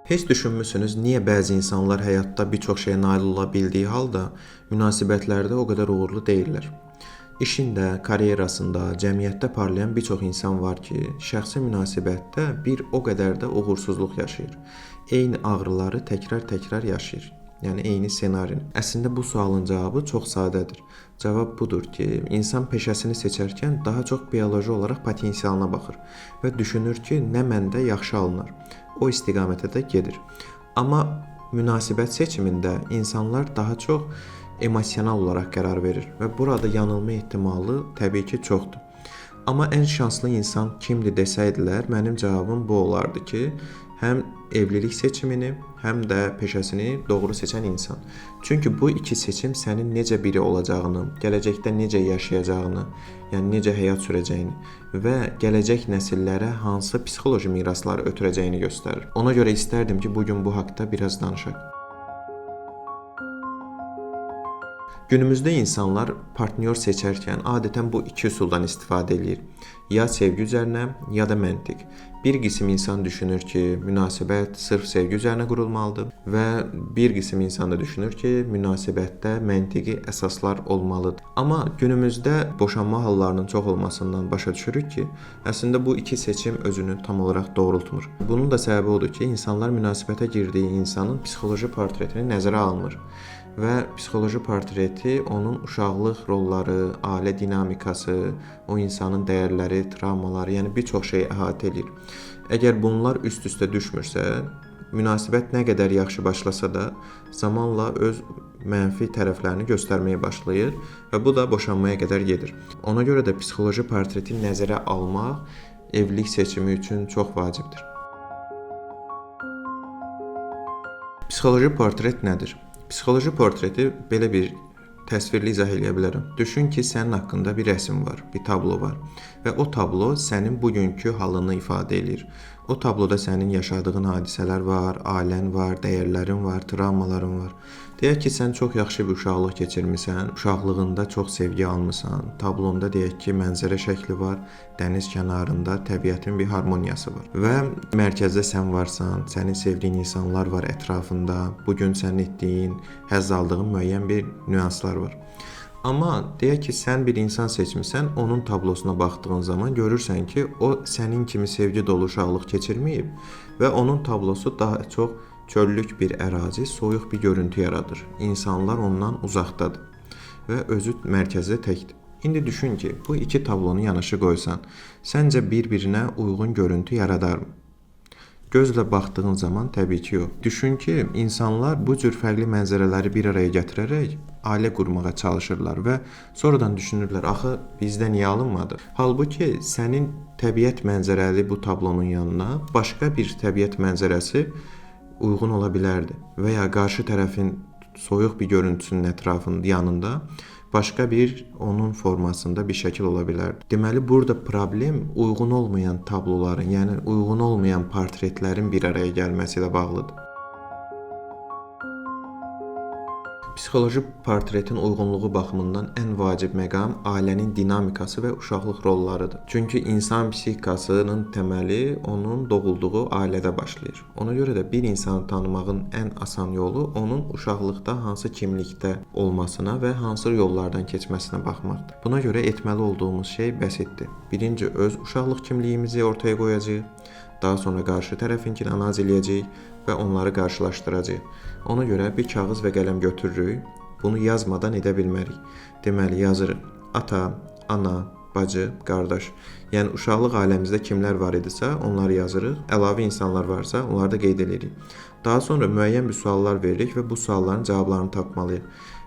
Heç düşünmüsünüz, niyə bəzi insanlar həyatda bir çox şeyə nail ola bildiyi halda münasibətlərdə o qədər uğurlu deyillər? İşində, karyerasında, cəmiyyətdə parlayan bir çox insan var ki, şəxsi münasibətdə bir o qədər də uğursuzluq yaşayır. Eyni ağrıları təkrar-təkrar yaşayır. Yəni eyni ssenarini. Əslində bu sualın cavabı çox sadədir. Cavab budur ki, insan peşəsini seçərkən daha çox bioloji olaraq potensialına baxır və düşünür ki, nə məndə yaxşı alınar. O istiqamətə də gedir. Amma münasibət seçimində insanlar daha çox emosional olaraq qərar verir və burada yanılma ehtimalı təbii ki, çoxdur. Amma ən şanslı insan kimdir desəydilər, mənim cavabım bu olardı ki, həm evlilik seçimini, həm də peşəsini doğru seçən insan. Çünki bu iki seçim sənin necə biri olacağını, gələcəkdə necə yaşayacağını, yəni necə həyat sürəcəyini və gələcək nəsillərə hansı psixoloji mirasları ötürəcəyini göstərir. Ona görə istərdim ki, bu gün bu haqqda biraz danışaq. Günümüzdə insanlar partnyor seçərkən adətən bu iki üsuldan istifadə edir. Ya sevgi üzərinə, ya da məntiq. Bir qism insan düşünür ki, münasibət sırf sevgi üzərinə qurulmalıdır və bir qism insan da düşünür ki, münasibətdə məntiqi əsaslar olmalıdır. Amma günümüzdə boşanma hallarının çox olmasından başa düşürük ki, əslində bu iki seçim özünü tam olaraq doğrultmur. Bunun da səbəbi odur ki, insanlar münasibətə girdiyi insanın psixoloji portretini nəzərə almır və psixoloji portreti onun uşaqlıq rolları, ailə dinamikası, o insanın dəyərləri, travmaları, yəni bir çox şeyi əhatə edir. Əgər bunlar üst-üstə düşmürsə, münasibət nə qədər yaxşı başlasa da, zamanla öz mənfi tərəflərini göstərməyə başlayır və bu da boşanmaya qədər gedir. Ona görə də psixoloji portreti nəzərə almaq evlilik seçimi üçün çox vacibdir. Psixoloji portret nədir? Psixoloji portreti belə bir təsvirli izah edə bilərəm. Düşün ki, sənin haqqında bir rəsm var, bir tablo var və o tablo sənin bugünkü halını ifadə edir. O tabloda sənin yaşadığın hadisələr var, ailən var, dəyərlərin var, travmaların var. Deyək ki, sən çox yaxşı bir uşaqlıq keçirmisən, uşaqlığında çox sevgi almısan, tablonda deyək ki, mənzərə şəkli var, dəniz kənarında təbiətin bir harmoniyası var və mərkəzdə sən varsan, sənin sevdiyin insanlar var ətrafında, bugün sənin etdiyin, həzz aldığın müəyyən bir nüanslar var. Amma deyək ki, sən bir insan seçmisən, onun tablosuna baxdığın zaman görürsən ki, o sənin kimi sevgi dolu uşaqlıq keçirməyib və onun tablosu daha çox çöllük bir ərazi, soyuq bir görüntü yaradır. İnsanlar ondan uzaqdadır və özü mərkəzdə təkdir. İndi düşün ki, bu iki tablonu yanaşı qoysan, səncə bir-birinə uyğun görüntü yaradarmı? Gözlə baxdığın zaman təbii ki, yox. Düşün ki, insanlar bu cür fərqli mənzərələri bir araya gətirərək ailə qurmağa çalışırlar və sonradan düşünürlər, axı bizdə niyə alınmadı? Halbuki sənin təbiət mənzərəli bu tablonun yanına başqa bir təbiət mənzərəsi uyğun ola bilərdi və ya qarşı tərəfin soyuq bir görüntüsünün ətrafında yanında başqa bir onun formasında bir şəkil ola bilərdi. Deməli, burada problem uyğun olmayan tabloların, yəni uyğun olmayan portretlərin bir araya gəlməsi ilə bağlıdır. Psixoloji portretin uyğunluğu baxımından ən vacib məqam ailənin dinamikası və uşaqlıq rollarıdır. Çünki insan psixikasının təməli onun doğulduğu ailədə başlayır. Ona görə də bir insanı tanımağın ən asan yolu onun uşaqlıqda hansı kimlikdə olmasına və hansı yollardan keçməsinə baxmaqdır. Buna görə etməli olduğumuz şey bəsitdir. Birinci öz uşaqlıq kimliyimizi ortaya qoyacağıq, daha sonra qarşı tərəfinkini analiz edəcəyik və onları qarşılaşdıracağıq. Ona görə bir kağız və qələm götürürük, bunu yazmadan edə bilmərik. Deməli, yazırıq ata, ana, bacı, qardaş. Yəni, uşaqlıq ailəmizdə kimlər var idisə, onları yazırıq. Əlavə insanlar varsa, onları da qeyd edirik. Daha sonra müəyyən bir suallar veririk və bu sualların cavablarını tapmalıyıq.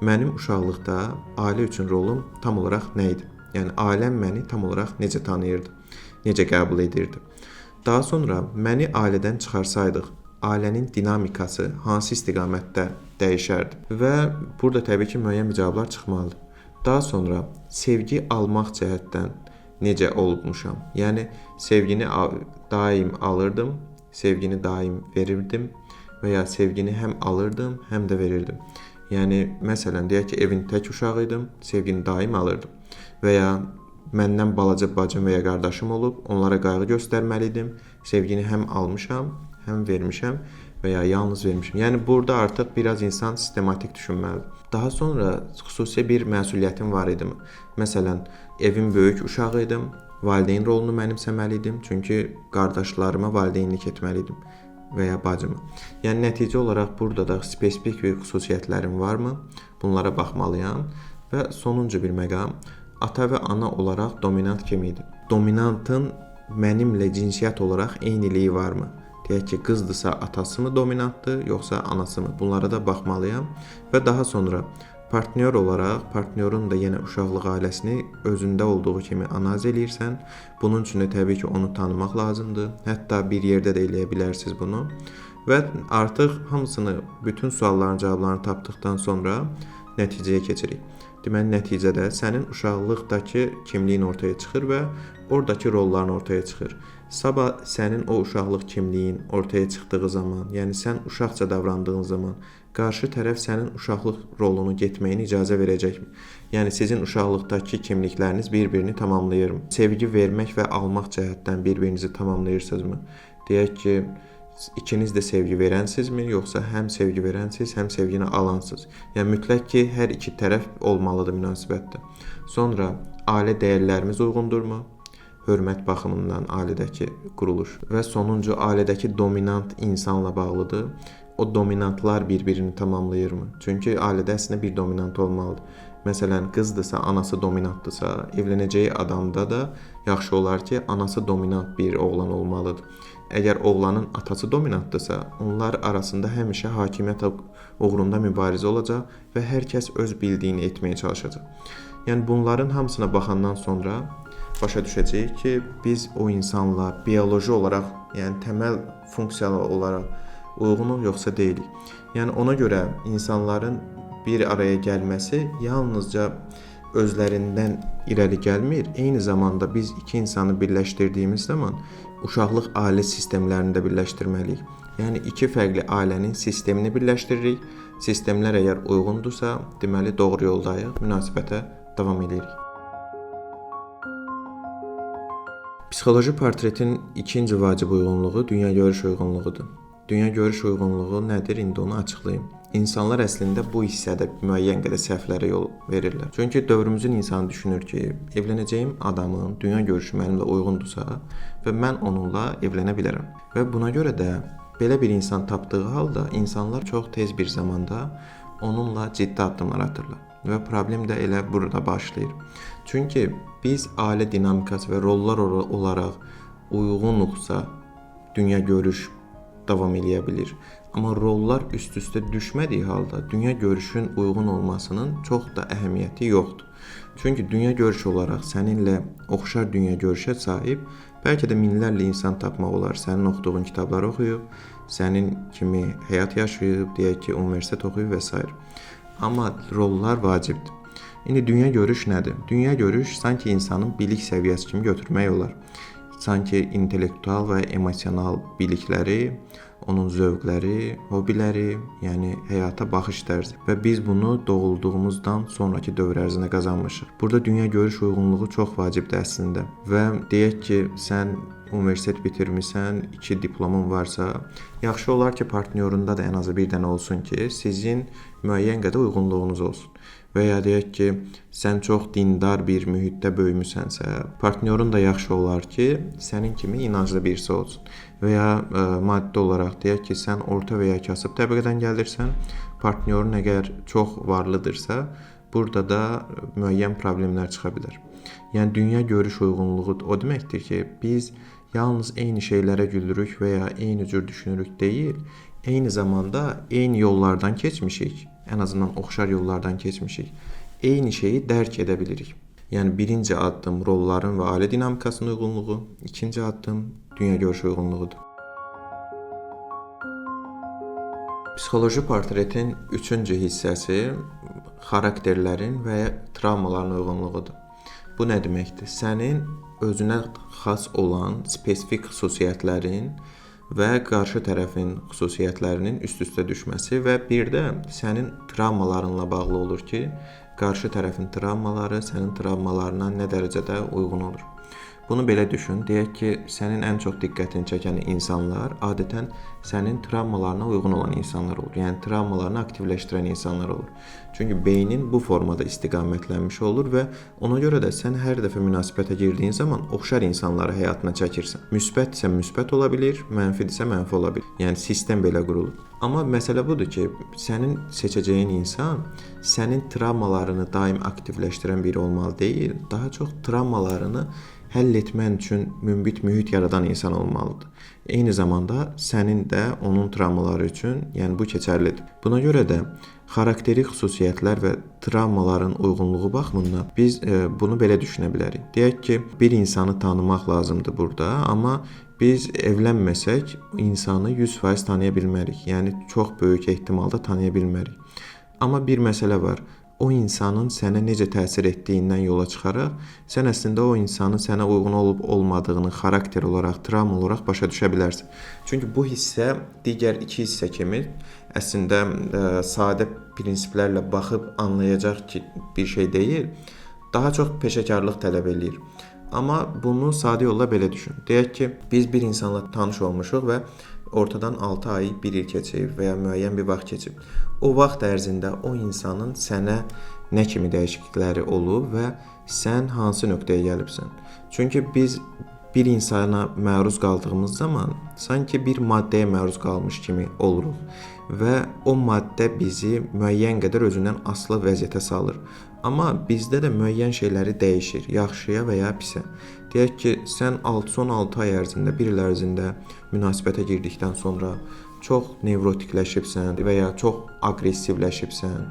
Mənim uşaqlıqda ailə üçün rolum tam olaraq nə idi? Yəni, ailəm məni tam olaraq necə tanıyırdı, necə qəbul edirdi? Daha sonra məni ailədən çıxarsaydıq, ailənin dinamikası hansı istiqamətdə dəyişərdi və burada təbii ki, müəyyən bir cavablar çıxmalıdır. Daha sonra sevgi almaq cəhətdən necə olmuşam? Yəni, sevgini daim alırdım, sevgini daim verirdim və ya sevgini həm alırdım, həm də verirdim. Yəni, məsələn, deyək ki, evin tək uşağı idim, sevgini daim alırdım və ya məndən balaca bacım və ya qardaşım olub, onlara qayğı göstərməli idim, sevgini həm almışam, həm vermişəm və ya yalnız vermişəm. Yəni burada artıq biraz insan sistematik düşünməlidir. Daha sonra xüsusi bir məsuliyyətim var idi. Məsələn, evin böyük uşağı idim. Valideyn rolunu mənimsəməli idim, çünki qardaşlarıma valideynlik etməli idim və ya bacımı. Yəni nəticə olaraq burada da spesifik bir xüsusiyyətlərim varmı? Bunlara baxmalıyam və sonuncu bir məqam, ata və ana olaraq dominant kim idi? Dominantın mənimlə cinsiyyət olaraq eyniliyi varmı? Deyək ki, qızdısa atası mı dominantdır, yoxsa anası mı? Bunlara da baxmalıyam və daha sonra partnyor olaraq, partnyorun da yenə uşaqlıq ailəsini özündə olduğu kimi analiz eləyirsən. Bunun üçün də təbii ki, onu tanımaq lazımdır. Hətta bir yerdə də eləyə bilərsiniz bunu. Və artıq hamısını, bütün sualların cavablarını tapdıqdan sonra nəticəyə keçirik. Deməli, nəticədə sənin uşaqlıqdakı kimliyin ortaya çıxır və oradakı rolların ortaya çıxır. Sabah sənin o uşaqlıq kimliyin ortaya çıxdığı zaman, yəni sən uşaqca davrandığın zaman, qarşı tərəf sənin uşaqlıq rolunu getməyinə icazə verəcəkmi? Yəni sizin uşaqlıqdakı kimlikləriniz bir-birini tamamlayırmı? Sevgi vermək və almaq cəhətdən bir-birinizi tamamlayırsınızmı? Deyək ki, İkiniz də sevgi verənsizmi, yoxsa həm sevgi verənsiz, həm sevgini alansız? Yəni mütləq ki, hər iki tərəf olmalıdır münasibətdə. Sonra ailə dəyərlərimiz uyğundurmu? Hörmət baxımından ailədəki quruluş və sonuncu ailədəki dominant insanla bağlıdır. O dominantlar bir-birini tamamlayırmı? Çünki ailədə əslində bir dominant olmalıdır. Məsələn, qızdısa, anası dominantdırsa, evlənəcəyi adamda da yaxşı olar ki, anası dominant bir oğlan olmalıdır. Əgər oğlanın atası dominantdırsa, onlar arasında həmişə hakimiyyət uğrunda mübarizə olacaq və hər kəs öz bildiyini etməyə çalışacaq. Yəni bunların hamısına baxandan sonra başa düşəcəyik ki, biz o insanla bioloji olaraq, yəni təməl funksiyalı olaraq uyğunuq yoxsa deyilik. Yəni ona görə insanların bir araya gəlməsi yalnızca özlərindən irəli gəlmir. Eyni zamanda biz iki insanı birləşdirdiyimiz zaman uşaqlıq ailə sistemlərini də birləşdirməliyik. Yəni iki fərqli ailənin sistemini birləşdiririk. Sistemlər əgər uyğundursa, deməli doğru yoldayıq, münasibətə davam edirik. Psixoloji portretin ikinci vacib uyğunluğu dünyagörüş uyğunluğudur. Dünyagörüş uyğunluğu nədir? İndi onu açıqlayım. İnsanlar əslində bu hissədə müəyyən qədər səhvlərə yol verirlər. Çünki dövrümüzün insanı düşünür ki, evlənəcəyim adamın dünya görüşü mənimlə uyğundursa və mən onunla evlənə bilərəm. Və buna görə də belə bir insan tapdığı halda insanlar çox tez bir zamanda onunla ciddi addımlar atırlar. Və problem də elə burada başlayır. Çünki biz ailə dinamikası və rollar olaraq uyğunuqsa dünya görüş davam eləyə bilir. Amma rollar üst-üstə düşmədiyi halda dünya görüşün uyğun olmasının çox da əhəmiyyəti yoxdur. Çünki dünya görüş olaraq səninlə oxşar dünya görüşə sahib bəlkə də minlərlə insan tapmaq olar. Sənin oxuduğun kitabları oxuyub, sənin kimi həyat yaşayıb, deyək ki, universitet oxuyub və s. Amma rollar vacibdir. İndi dünya görüş nədir? Dünya görüş sanki insanın bilik səviyyəsi kimi götürmək olar. Sanki intellektual və emosional bilikləri, onun zövqləri, hobiləri, yəni həyata baxış tərzi və biz bunu doğulduğumuzdan sonraki dövr ərzində qazanmışıq. Burada dünya görüş uyğunluğu çox vacibdir əslində və deyək ki, sən universitet bitirmisən, 2 diplomun varsa, yaxşı olar ki, partnyorunda da ən azı bir dənə olsun ki, sizin müəyyən qədər uyğunluğunuz olsun. Və ya deyək ki, sən çox dindar bir mühitdə böyümüsənsə, partnyorun da yaxşı olar ki, sənin kimi inanclı birisi olsun. Və ya maddi olaraq deyək ki, sən orta və ya kasıb təbəqədən gəlirsən, partnyorun əgər çox varlıdırsa, burada da müəyyən problemlər çıxa bilər. Yəni dünya görüş uyğunluğu o deməkdir ki, biz yalnız eyni şeylərə gülürük və ya eyni cür düşünürük deyil, eyni zamanda eyni yollardan keçmişik. Ən azından oxşar yollardan keçmişik. Eyni şeyi dərk edə bilirik. Yəni birinci addım rolların və ailə dinamikasının uyğunluğu, ikinci addım dünya görüş uyğunluğudur. Psixoloji portretin üçüncü hissəsi xarakterlərin və ya travmaların uyğunluğudur. Bu nə deməkdir? Sənin özünə xas olan spesifik xüsusiyyətlərin və qarşı tərəfin xüsusiyyətlərinin üst-üstə düşməsi və bir də sənin travmalarınla bağlı olur ki, qarşı tərəfin travmaları sənin travmalarına nə dərəcədə uyğun olur. Bunu belə düşün, deyək ki, sənin ən çox diqqətini çəkən insanlar adətən sənin travmalarına uyğun olan insanlar olur. Yəni travmalarını aktivləşdirən insanlar olur. Çünki beynin bu formada istiqamətlənmiş olur və ona görə də sən hər dəfə münasibətə girdiyin zaman oxşar insanları həyatına çəkirsən. Müsbətsə müsbət ola bilər, mənfidirsə mənfi ola bilər. Yəni sistem belə qurulub. Amma məsələ budur ki, sənin seçəcəyin insan sənin travmalarını daim aktivləşdirən biri olmalı deyil, daha çox travmalarını həll etmən üçün münbit mühit yaradan insan olmalıdır. Eyni zamanda sənin də onun travmaları üçün, yəni bu keçərlidir. Buna görə də xarakteri xüsusiyyətlər və travmaların uyğunluğu baxımından biz bunu belə düşünə bilərik. Deyək ki, bir insanı tanımaq lazımdır burada, amma biz evlənməsək insanı 100% tanıya bilmərik. Yəni çox böyük ehtimalda tanıya bilmərik. Amma bir məsələ var. O insanın sənə necə təsir etdiyindən yola çıxaraq, sən əslində o insanın sənə uyğun olub-olmadığını xarakter olaraq, travma olaraq başa düşə bilərsən. Çünki bu hissə digər iki hissə kimi əslində sadə prinsiplərlə baxıb anlayacaq ki, bir şey deyil, daha çox peşəkarlıq tələb eləyir. Amma bunu sadə yolla belə düşün. Deyək ki, biz bir insanla tanış olmuşuq və ortadan 6 ay, 1 il keçib və ya müəyyən bir vaxt keçib. O vaxt ərzində o insanın sənə nə kimi dəyişiklikləri olub və sən hansı nöqtəyə gəlibsən? Çünki biz bir insana məruz qaldığımız zaman sanki bir maddəyə məruz qalmış kimi oluruq və o maddə bizi müəyyən qədər özündən asılı vəziyyətə salır. Amma bizdə də müəyyən şeyləri dəyişir, yaxşıya və ya pisə. Deyək ki, sən son 6 ay ərzində, 1 il ərzində münasibətə girdikdən sonra çox nevrotikləşibsən və ya çox aqressivləşibsən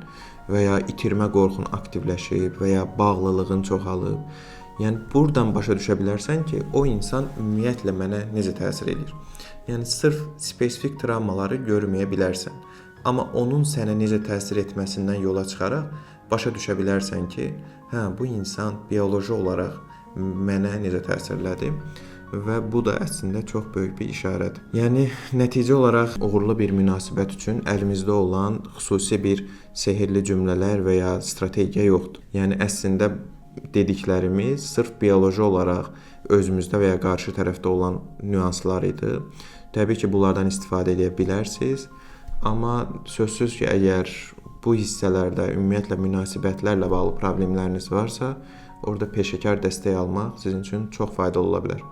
və ya itirmə qorxun aktivləşib və ya bağlılığın çoxalıb. Yəni buradan başa düşə bilərsən ki, o insan ümumiyyətlə mənə necə təsir edir. Yəni sırf spesifik travmaları görməyə bilərsən. Amma onun sənə necə təsir etməsindən yola çıxaraq başa düşə bilərsən ki, bu insan bioloji olaraq mənə necə təsirlədi və bu da əslində çox böyük bir işarədir. Yəni nəticə olaraq uğurlu bir münasibət üçün əlimizdə olan xüsusi bir sehirli cümlələr və ya strategiya yoxdur. Yəni əslində dediklərimiz sırf bioloji olaraq özümüzdə və ya qarşı tərəfdə olan nüanslar idi. Təbii ki, bunlardan istifadə edə bilərsiniz. Amma sözsüz ki, əgər bu hissələrdə ümumiyyətlə münasibətlərlə bağlı problemləriniz varsa, orada peşəkar dəstək almaq sizin üçün çox faydalı ola bilər.